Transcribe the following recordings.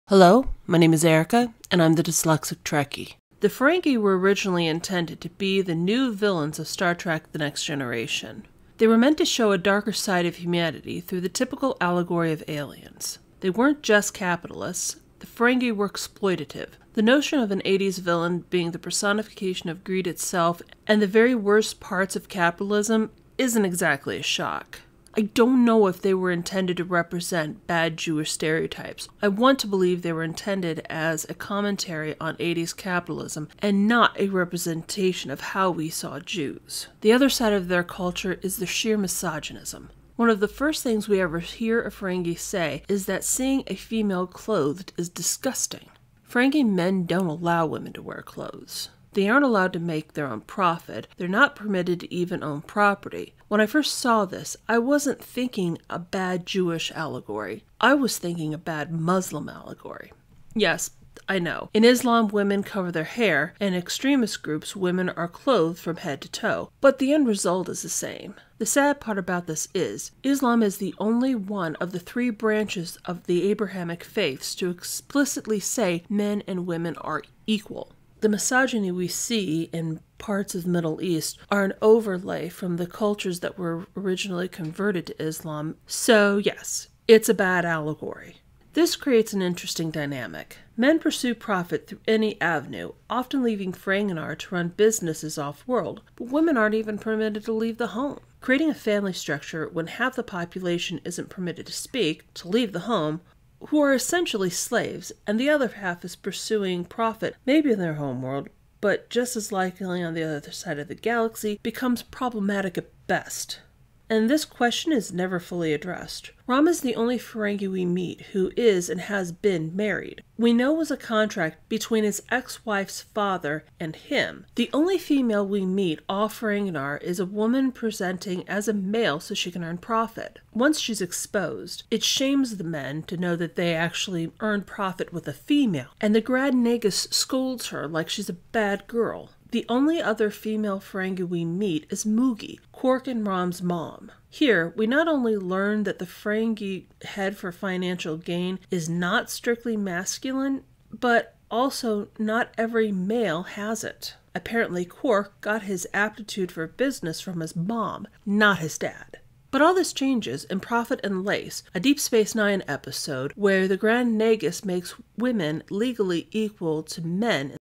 Hello, my name is Erica, and I'm the Dyslexic Trekkie. The Ferengi were originally intended to be the new villains of Star Trek The Next Generation. They were meant to show a darker side of humanity through the typical allegory of aliens. They weren't just capitalists, the Ferengi were exploitative. The notion of an 80s villain being the personification of greed itself and the very worst parts of capitalism isn't exactly a shock. I don't know if they were intended to represent bad Jewish stereotypes. I want to believe they were intended as a commentary on 80s capitalism and not a representation of how we saw Jews. The other side of their culture is the sheer misogynism. One of the first things we ever hear a Ferengi say is that seeing a female clothed is disgusting. Ferengi men don't allow women to wear clothes. They aren't allowed to make their own profit. They're not permitted to even own property. When I first saw this, I wasn't thinking a bad Jewish allegory. I was thinking a bad Muslim allegory. Yes, I know. In Islam, women cover their hair, and in extremist groups, women are clothed from head to toe. But the end result is the same. The sad part about this is, Islam is the only one of the three branches of the Abrahamic faiths to explicitly say men and women are equal. The misogyny we see in parts of the Middle East are an overlay from the cultures that were originally converted to Islam. So yes, it's a bad allegory. This creates an interesting dynamic. Men pursue profit through any avenue, often leaving Ferengi to run businesses off-world, but women aren't even permitted to leave the home. Creating a family structure when half the population isn't permitted to speak, to leave the home, who are essentially slaves, and the other half is pursuing profit, maybe in their home world, but just as likely on the other side of the galaxy, becomes problematic at best. And this question is never fully addressed. Rom is the only Ferengi we meet who is and has been married. We know it was a contract between his ex-wife's father and him. The only female we meet off Ferengi is a woman presenting as a male so she can earn profit. Once she's exposed, it shames the men to know that they actually earn profit with a female, and the Grad Nagus scolds her like she's a bad girl. The only other female Ferengi we meet is Mugi, Quark and Rom's mom. Here, we not only learn that the Ferengi head for financial gain is not strictly masculine, but also not every male has it. Apparently, Quark got his aptitude for business from his mom, not his dad. But all this changes in Prophet and Lace, a Deep Space Nine episode where the Grand Nagus makes women legally equal to men.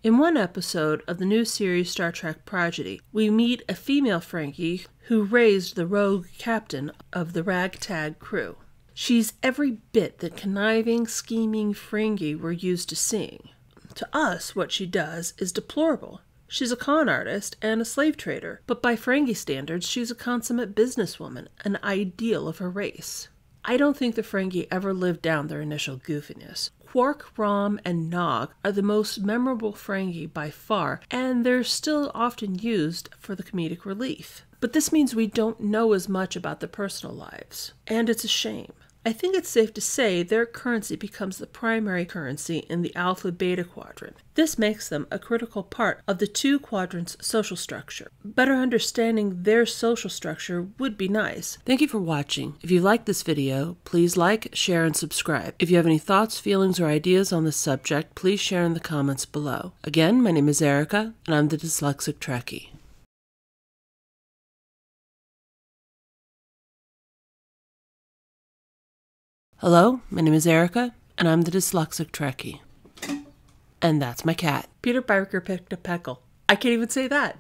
In one episode of the new series Star Trek Prodigy, we meet a female Ferengi who raised the rogue captain of the ragtag crew. She's every bit the conniving, scheming Ferengi we're used to seeing. To us, what she does is deplorable. She's a con artist and a slave trader, but by Ferengi standards, she's a consummate businesswoman, an ideal of her race. I don't think the Ferengi ever lived down their initial goofiness. Quark, Rom, and Nog are the most memorable Ferengi by far, and they're still often used for the comedic relief. But this means we don't know as much about their personal lives, and it's a shame. I think it's safe to say their currency becomes the primary currency in the Alpha-Beta quadrant. This makes them a critical part of the two quadrants' social structure. Better understanding their social structure would be nice. Thank you for watching. If you liked this video, please like, share, and subscribe. If you have any thoughts, feelings, or ideas on this subject, please share in the comments below. Again, my name is Erica, and I'm the Dyslexic Trekkie. Hello, my name is Erica, and I'm the Dyslexic Trekkie. And that's my cat. Peter Piper picked a peckle. I can't even say that.